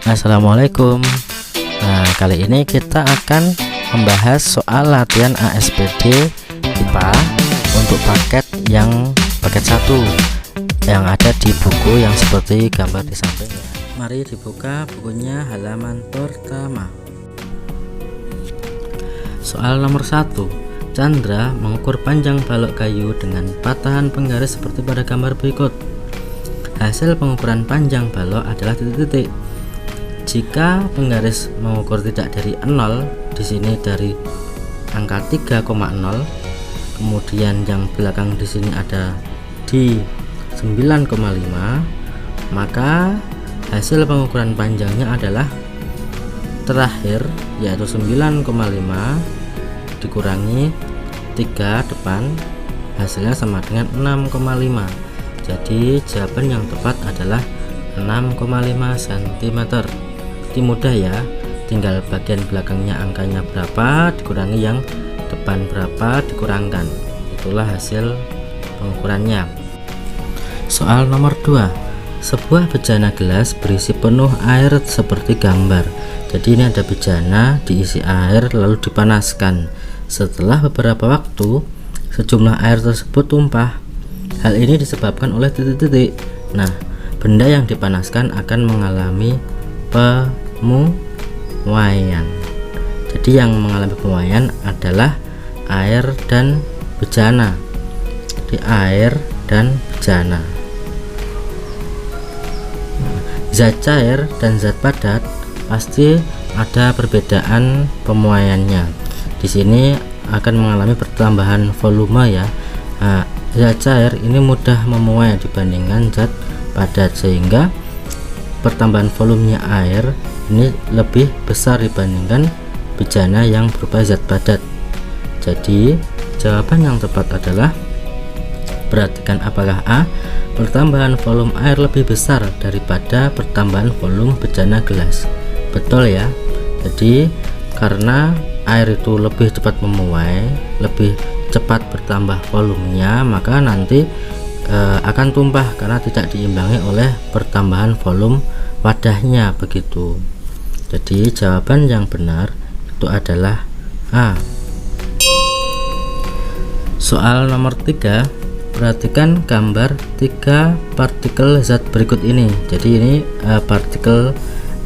Assalamualaikum. Nah, kali ini kita akan membahas soal latihan ASPD IPA untuk paket 1 yang ada di buku yang seperti gambar di samping. Mari dibuka bukunya halaman pertama. Soal nomor 1. Chandra mengukur panjang balok kayu dengan patahan penggaris seperti pada gambar berikut. Hasil pengukuran panjang balok adalah titik-titik. Jika penggaris mengukur tidak dari 0, di sini dari angka 3,0, kemudian yang belakang di sini ada di 9,5, maka hasil pengukuran panjangnya adalah terakhir, yaitu 9,5 dikurangi 3 depan, hasilnya sama dengan 6,5. Jadi jawaban yang tepat adalah 6,5 cm. Ini mudah ya, tinggal bagian belakangnya angkanya berapa dikurangi yang depan berapa dikurangkan, itulah hasil pengukurannya. Soal nomor 2. Sebuah bejana gelas berisi penuh air seperti gambar. Jadi ini ada bejana diisi air lalu dipanaskan. Setelah beberapa waktu sejumlah air tersebut tumpah. Hal ini disebabkan oleh titik-titik. Nah, benda yang dipanaskan akan mengalami pemuaian. Jadi yang mengalami pemuaian adalah air dan bejana. Jadi air dan bejana. Zat cair dan zat padat pasti ada perbedaan pemuaiannya. Di sini akan mengalami pertambahan volume ya. Nah, zat cair ini mudah memuai dibandingkan zat padat, sehingga pertambahan volumenya air ini lebih besar dibandingkan bejana yang berupa zat padat. Jadi jawaban yang tepat adalah, perhatikan apakah A, pertambahan volume air lebih besar daripada pertambahan volume bejana gelas. Betul ya. Jadi karena air itu lebih cepat memuai, lebih cepat bertambah volumenya, maka nanti akan tumpah karena tidak diimbangi oleh pertambahan volume wadahnya, begitu. Jadi jawaban yang benar itu adalah A. Soal nomor 3. Perhatikan gambar 3 partikel zat berikut ini. Jadi ini partikel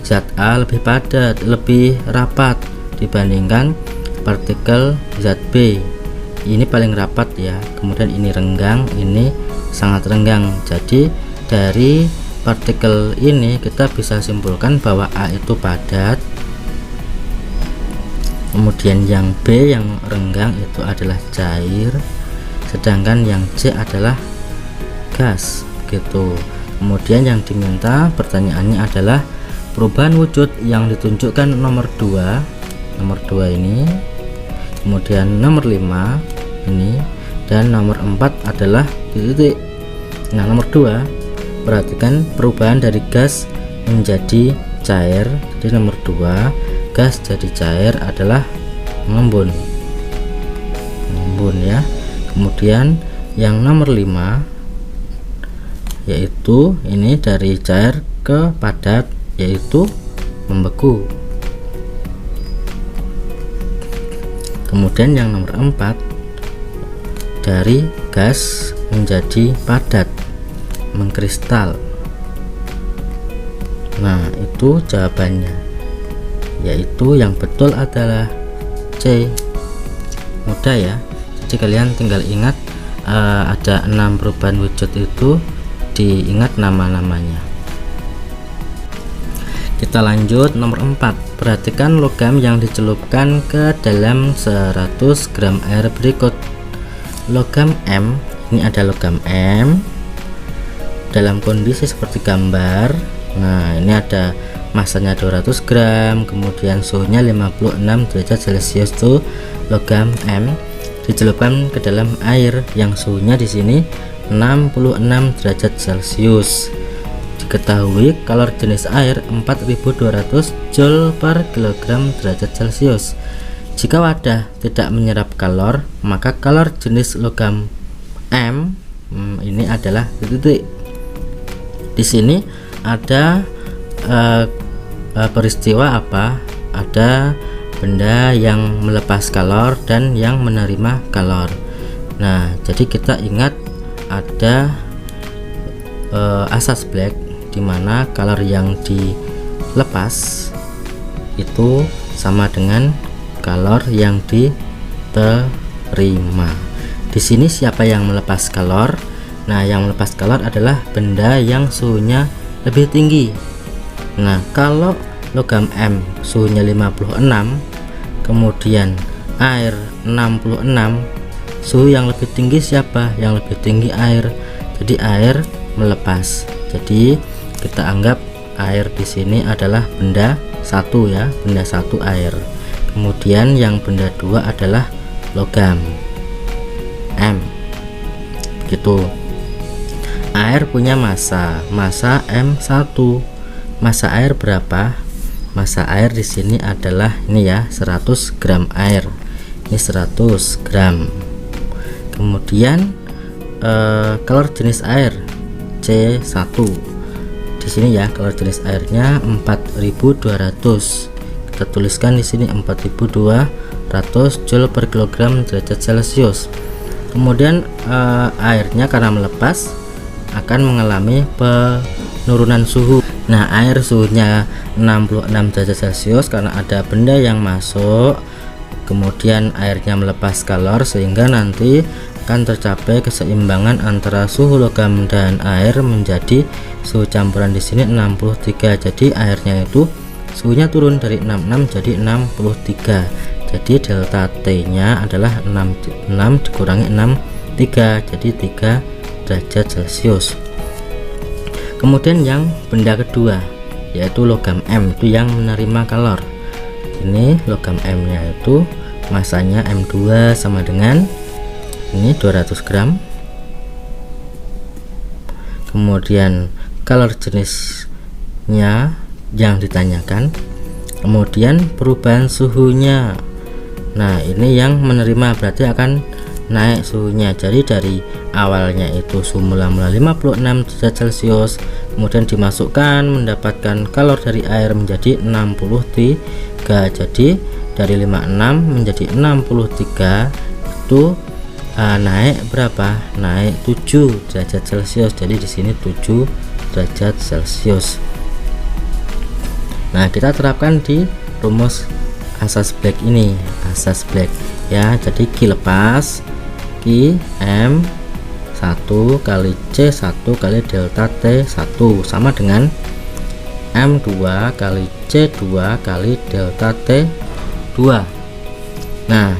zat A lebih padat, lebih rapat dibandingkan partikel zat B. Ini paling rapat ya, kemudian ini renggang, ini sangat renggang. Jadi dari partikel ini kita bisa simpulkan bahwa A itu padat, kemudian yang B yang renggang itu adalah cair, sedangkan yang C adalah gas, gitu. Kemudian yang diminta pertanyaannya adalah perubahan wujud yang ditunjukkan nomor 2 ini, kemudian nomor 5 ini, dan nomor 4 adalah titik. Nah, nomor 2, perhatikan perubahan dari gas menjadi cair. Jadi nomor 2, gas jadi cair adalah mengembun ya. Kemudian yang nomor 5 yaitu ini dari cair ke padat, yaitu membeku. Kemudian yang nomor 4, dari gas menjadi padat, mengkristal. Nah, itu jawabannya, yaitu yang betul adalah C. Mudah ya. Jadi kalian tinggal ingat ada 6 perubahan wujud itu, diingat nama-namanya. Kita lanjut nomor 4. Perhatikan logam yang dicelupkan ke dalam 100 gram air berikut. Logam M, ini ada logam M dalam kondisi seperti gambar. Nah, ini ada masanya 200 gram, kemudian suhunya 56 derajat Celcius. Tuh logam M dicelupkan ke dalam air yang suhunya di sini 66 derajat Celcius. Diketahui kalor jenis air 4200 Joule per kilogram derajat Celcius. Jika wadah tidak menyerap kalor, maka kalor jenis logam M ini adalah titik. Di sini ada peristiwa apa? Ada benda yang melepas kalor dan yang menerima kalor. Nah, jadi kita ingat ada asas Black di mana kalor yang dilepas itu sama dengan kalor yang diterima. Di sini siapa yang melepas kalor? Nah, yang melepas kalor adalah benda yang suhunya lebih tinggi. Nah, kalau logam M suhunya 56, kemudian air 66, suhu yang lebih tinggi siapa? Yang lebih tinggi air. Jadi air melepas. Jadi kita anggap air di sini adalah benda satu ya, benda satu air. Kemudian yang benda dua adalah logam M. Begitu. Air punya massa M1. Massa air berapa? Massa air di sini adalah ini ya, 100 gram air. Ini 100 gram. Kemudian kalor jenis air C1. Di sini ya, kalor jenis airnya 4200. Kita tuliskan di sini 4200 Joule per kilogram derajat Celcius. Kemudian airnya karena melepas akan mengalami penurunan suhu. Nah, air suhunya 66 derajat Celcius karena ada benda yang masuk, kemudian airnya melepas kalor sehingga nanti akan tercapai keseimbangan antara suhu logam dan air menjadi suhu campuran di sini 63. Jadi airnya itu suhunya turun dari 66 jadi 63. Jadi delta T-nya adalah 6 dikurangi 63, jadi 3 derajat Celcius. Kemudian yang benda kedua yaitu logam M, itu yang menerima kalor. Ini logam M nya itu masanya M2 sama dengan ini 200 gram. Kemudian kalor jenisnya yang ditanyakan, kemudian perubahan suhunya. Nah, ini yang menerima berarti akan naik suhunya. Jadi dari awalnya itu suhu mula-mula 56 derajat Celcius, kemudian dimasukkan mendapatkan kalor dari air menjadi 63. Jadi dari 56 menjadi 63 itu naik berapa? Naik 7 derajat Celcius. Jadi di sini 7 derajat Celcius. Nah, kita terapkan di rumus asas Black ini, asas Black ya. Jadi Q lepas Q M 1 kali C1 kali delta T1 sama dengan M2 kali C2 kali delta T2. Nah,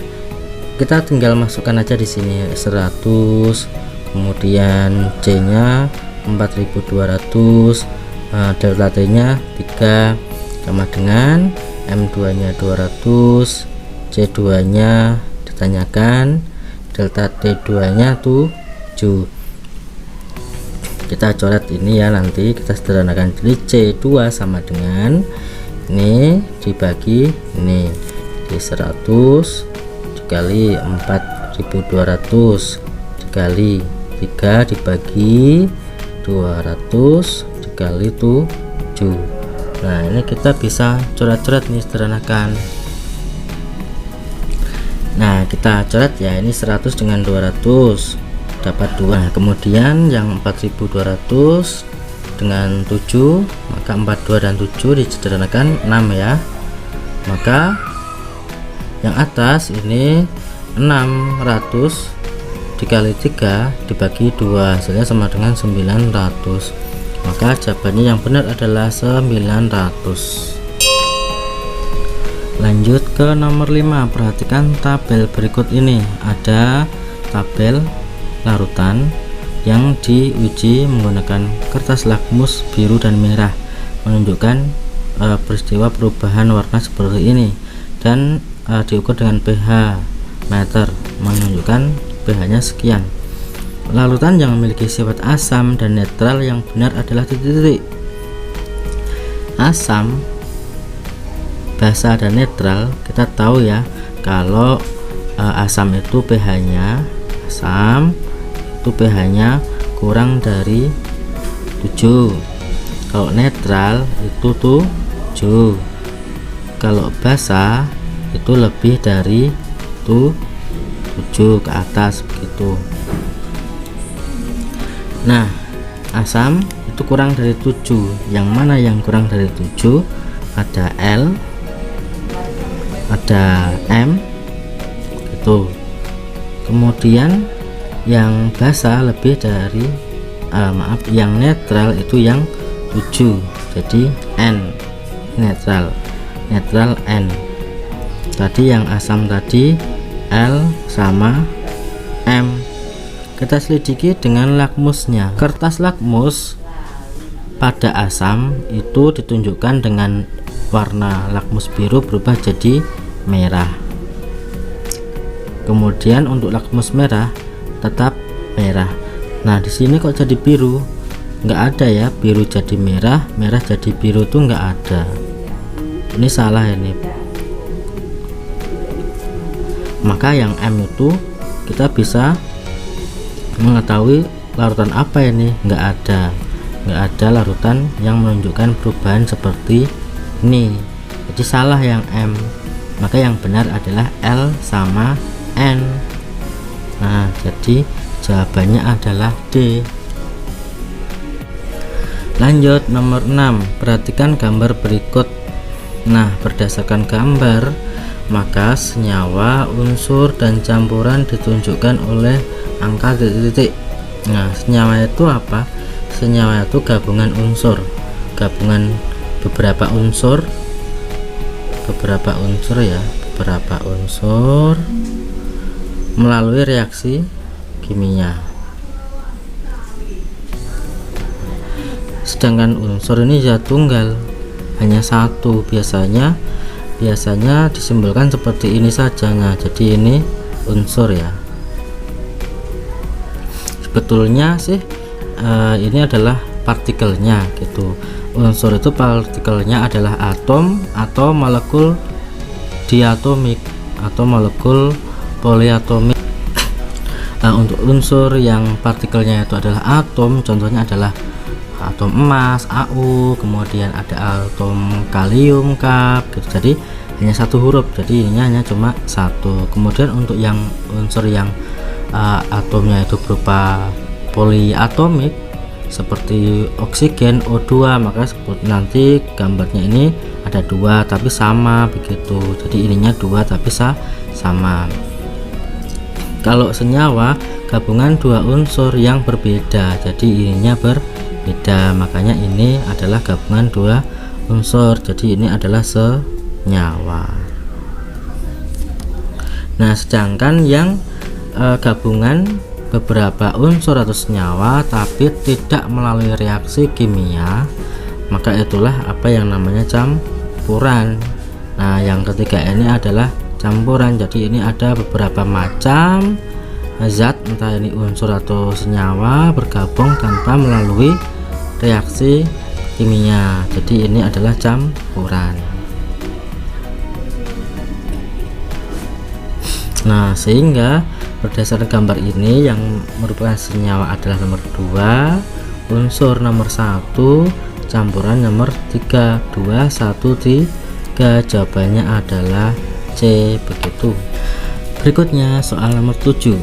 kita tinggal masukkan aja di sini 100, kemudian C nya 4200, delta T nya 3 sama dengan M2 nya 200, C2 nya ditanyakan, delta T2 nya 7. Kita coret ini ya, nanti kita sederhanakan. Jadi C2 sama dengan ini dibagi ini di 100 dikali 4200 dikali 3 dibagi 200 dikali 7. Nah, ini kita bisa coret-coret nih, sederhanakan. Nah, kita coret ya, ini 100 dengan 200 dapat 2. Nah, kemudian yang 4200 dengan 7, maka 42 dan 7 disederhanakan 6 ya. Maka yang atas ini 600 dikali 3 dibagi 2, hasilnya sama dengan 900. Maka jawabannya yang benar adalah 900. Lanjut ke nomor 5. Perhatikan tabel berikut ini. Ada tabel larutan yang diuji menggunakan kertas lakmus biru dan merah, menunjukkan peristiwa perubahan warna seperti ini, dan diukur dengan pH meter, menunjukkan pH nya sekian. Larutan yang memiliki sifat asam dan netral yang benar adalah titik-titik. Asam, basa, dan netral kita tahu ya, kalau asam itu pH nya kurang dari 7. Kalau netral itu tuh 7. Kalau basa itu lebih dari 7 ke atas begitu. Nah, asam itu kurang dari 7. Yang mana yang kurang dari 7? Ada L, ada M gitu. Kemudian yang basa lebih dari yang netral itu yang 7, jadi N, netral N. Tadi yang asam tadi L sama M. Kita selidiki dengan lakmusnya. Kertas lakmus pada asam itu ditunjukkan dengan warna lakmus biru berubah jadi merah. Kemudian untuk lakmus merah tetap merah. Nah, di sini kok jadi biru? Nggak ada ya, biru jadi merah, merah jadi biru tuh nggak ada. Ini salah ini. Maka yang M itu kita bisa mengetahui larutan apa ini, nggak ada larutan yang menunjukkan perubahan seperti ini, jadi salah yang M. Maka yang benar adalah L sama N. Nah, jadi jawabannya adalah D. Lanjut nomor 6, perhatikan gambar berikut. Nah, berdasarkan gambar maka senyawa, unsur, dan campuran ditunjukkan oleh angka titik-titik. Nah, senyawa itu apa? Senyawa itu gabungan unsur, gabungan beberapa unsur melalui reaksi kimia. Sedangkan unsur ini ya tunggal, hanya satu. Biasanya disimbolkan seperti ini saja. Nah, jadi ini unsur ya. Sebetulnya sih ini adalah partikelnya gitu. Unsur itu partikelnya adalah atom atau molekul diatomik atau molekul poliatomik. Untuk unsur yang partikelnya itu adalah atom, contohnya adalah atom emas AU, kemudian ada atom kalium K gitu. Jadi hanya satu huruf, jadi ininya hanya cuma satu. Kemudian untuk yang unsur yang atomnya itu berupa poliatomik seperti oksigen O2, maka nanti gambarnya ini ada dua tapi sama begitu. Jadi ininya dua tapi sama. Kalau senyawa gabungan dua unsur yang berbeda, jadi ininya berbeda, makanya ini adalah gabungan dua unsur, jadi ini adalah senyawa. Nah, sedangkan yang gabungan beberapa unsur atau senyawa tapi tidak melalui reaksi kimia, maka itulah apa yang namanya campuran. Nah, yang ketiga ini adalah campuran, jadi ini ada beberapa macam zat, entah ini unsur atau senyawa bergabung tanpa melalui reaksi kimia, jadi ini adalah campuran. Nah, sehingga berdasarkan gambar ini yang merupakan senyawa adalah nomor 2, unsur nomor 1, campuran nomor 3. 2, 1, 3. Jawabannya adalah C begitu. Berikutnya soal nomor 7.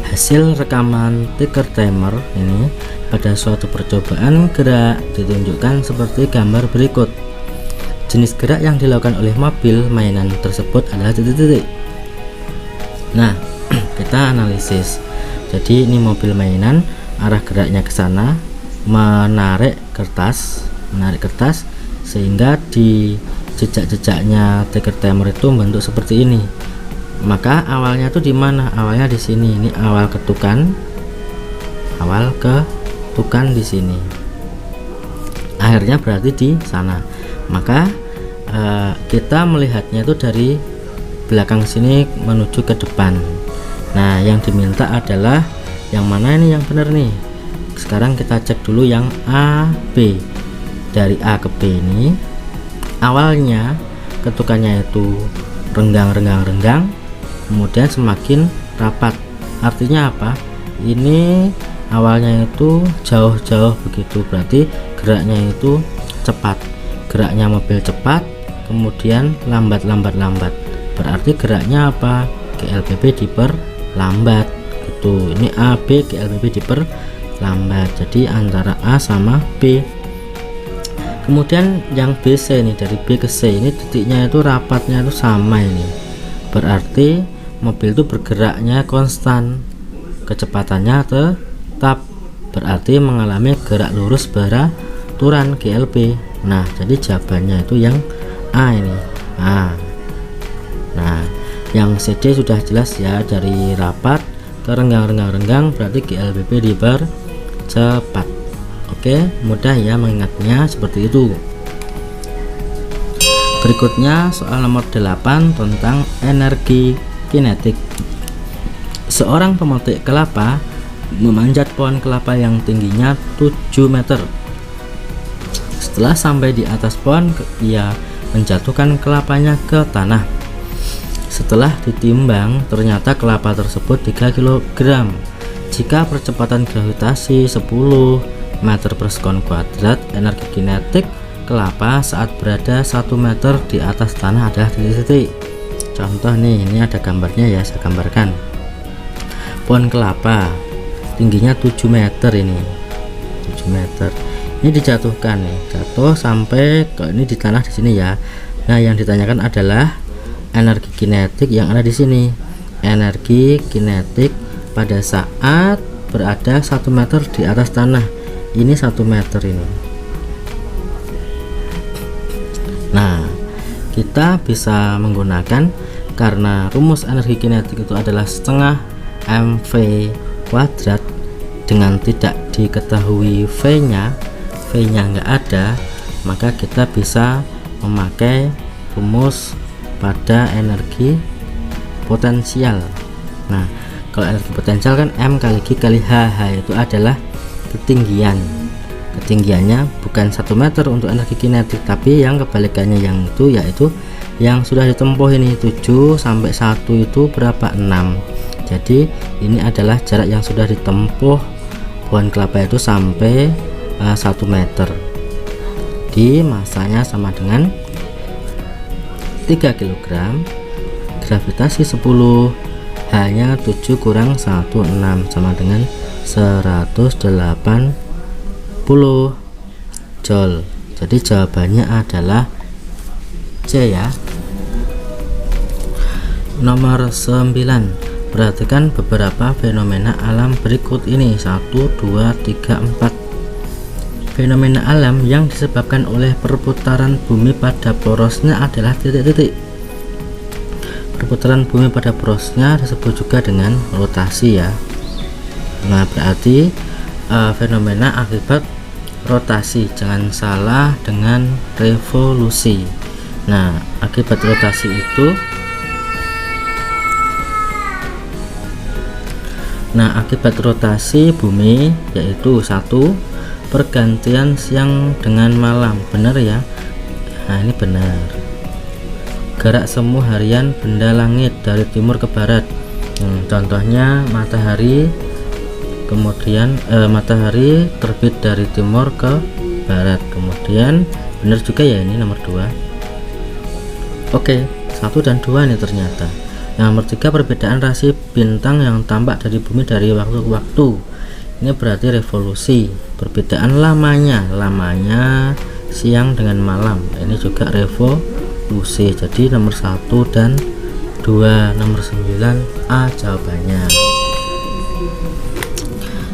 Hasil rekaman Tinkertimer ini pada suatu percobaan gerak ditunjukkan seperti gambar berikut. Jenis gerak yang dilakukan oleh mobil mainan tersebut adalah titik-titik. Nah, kita analisis. Jadi ini mobil mainan, arah geraknya ke sana, menarik kertas sehingga di jejak-jejaknya Tinkertimer itu membentuk seperti ini. Maka awalnya tuh di mana? Awalnya di sini. Ini awal ketukan di sini. Akhirnya berarti di sana. Maka kita melihatnya itu dari belakang sini menuju ke depan. Nah, yang diminta adalah yang mana ini yang benar nih. Sekarang kita cek dulu yang A, B. Dari A ke B ini awalnya ketukannya itu renggang, kemudian semakin rapat. Artinya apa? Ini awalnya itu jauh-jauh begitu, berarti geraknya itu cepat. geraknya mobil cepat, kemudian lambat, berarti geraknya apa? GLBB diperlambat gitu. Ini AB, GLBB diperlambat, jadi antara A sama B. Kemudian yang BC ini, dari B ke C ini titiknya itu rapatnya itu sama, ini berarti mobil itu bergeraknya konstan, kecepatannya tetap, berarti mengalami gerak lurus beraturan GLB. Nah, jadi jawabannya itu yang A ini. Nah, yang CD sudah jelas ya, dari rapat ke renggang, berarti GLBB dipercepat. Oke, mudah ya mengingatnya, seperti itu. Berikutnya soal nomor 8 tentang energi kinetik. Seorang pemetik kelapa memanjat pohon kelapa yang tingginya 7 meter. Setelah sampai di atas pohon, ia menjatuhkan kelapanya ke tanah. Setelah ditimbang, ternyata kelapa tersebut 3 kg. Jika percepatan gravitasi 10 meter per sekon kuadrat, energi kinetik kelapa saat berada 1 meter di atas tanah adalah titik-titik. Contoh nih, ini ada gambarnya ya, saya gambarkan. Pohon kelapa tingginya 7 meter, ini 7 meter. Ini dijatuhkan nih, jatuh sampai ke ini di tanah di sini ya. Nah, yang ditanyakan adalah energi kinetik yang ada di sini. Energi kinetik pada saat berada 1 meter di atas tanah. Ini 1 meter ini. Nah, kita bisa menggunakan, karena rumus energi kinetik itu adalah setengah mv kuadrat, dengan tidak diketahui v-nya nggak ada, maka kita bisa memakai rumus pada energi potensial. Nah, kalau energi potensial kan M kali G kali H. H itu adalah ketinggiannya bukan 1 meter untuk energi kinetik, tapi yang kebalikannya, yang itu yaitu yang sudah ditempuh ini 7 sampai 1 itu berapa? 6. Jadi ini adalah jarak yang sudah ditempuh pohon kelapa itu sampai 1 meter. Di masanya sama dengan 3 kg, gravitasi 10, hanya 7 kurang 1, 6, sama dengan 180 joule. Jadi jawabannya adalah C ya. Nomor 9, perhatikan beberapa fenomena alam berikut ini. 1, 2, 3, 4. Fenomena alam yang disebabkan oleh perputaran bumi pada porosnya adalah titik-titik. Perputaran bumi pada porosnya disebut juga dengan rotasi ya. Nah, berarti fenomena akibat rotasi, jangan salah dengan revolusi. Nah, akibat rotasi itu, akibat rotasi bumi yaitu 1, pergantian siang dengan malam. Benar ya. Nah, ini benar. Gerak semu harian benda langit dari timur ke barat. Contohnya matahari, kemudian matahari terbit dari timur ke barat. Kemudian benar juga ya, ini nomor 2. Oke, 1 dan 2 nih ternyata. Nomor 3, perbedaan rasi bintang yang tampak dari bumi dari waktu ke waktu. Ini berarti revolusi. Perbedaan lamanya siang dengan malam. Ini juga revolusi. Jadi nomor 1 dan 2. Nomor 9 A jawabannya.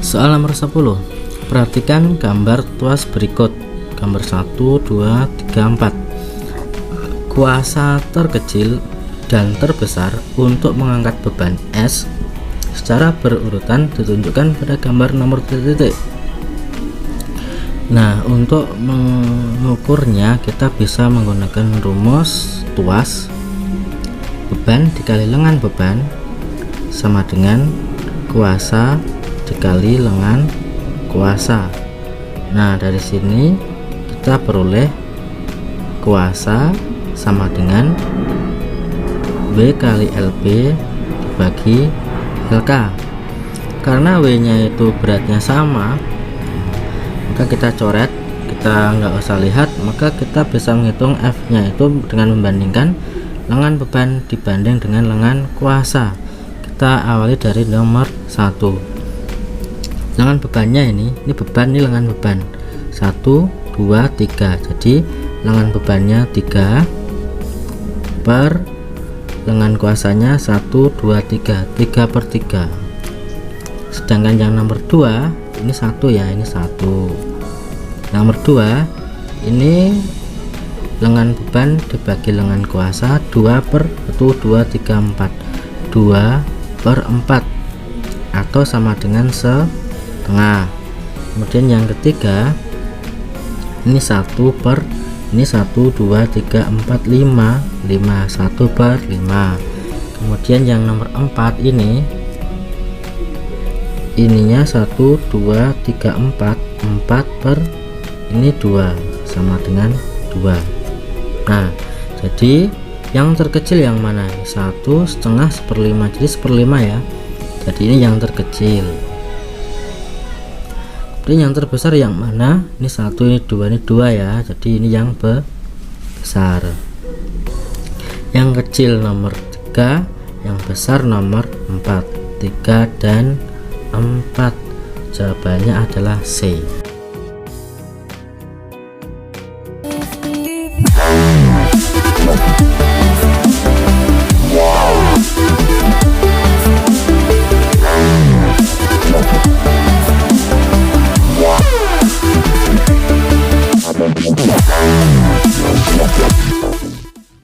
Soal nomor 10, perhatikan gambar tuas berikut. Gambar 1, 2, 3, 4. Kuasa terkecil dan terbesar untuk mengangkat beban S secara berurutan ditunjukkan pada gambar nomor titik. Nah, untuk mengukurnya kita bisa menggunakan rumus tuas beban dikali lengan beban sama dengan kuasa dikali lengan kuasa. Nah, dari sini kita peroleh kuasa sama dengan W kali LB dibagi LK. Karena W nya itu beratnya sama, maka kita coret, kita nggak usah lihat, maka kita bisa menghitung F nya itu dengan membandingkan lengan beban dibanding dengan lengan kuasa. Kita awali dari nomor 1. Lengan bebannya ini beban, ini lengan beban 1, 2, 3. Jadi lengan bebannya 3 per lengan kuasanya 1, 2, 3, 3 per 3. Sedangkan yang nomor 2 ini 1 ya, ini 1. Nomor 2 ini lengan beban dibagi lengan kuasa 2 per 1, 2, 3, 4, 2 per 4 atau sama dengan setengah. Kemudian yang ketiga ini 1 per ini 1, 2, 3, 4, 5 1 per 5. Kemudian yang nomor 4 ininya 1, 2, 3, 4 per ini 2 sama dengan 2. Nah, jadi yang terkecil yang mana? 1 setengah 1/5, jadi 1/5 ya. Jadi ini yang terkecil. Kemudian yang terbesar yang mana? Ini 1, ini 2, ini 2 ya. Jadi ini yang besar. Yang kecil nomor 3, yang besar nomor 4. 3 dan 4. Jawabannya adalah C.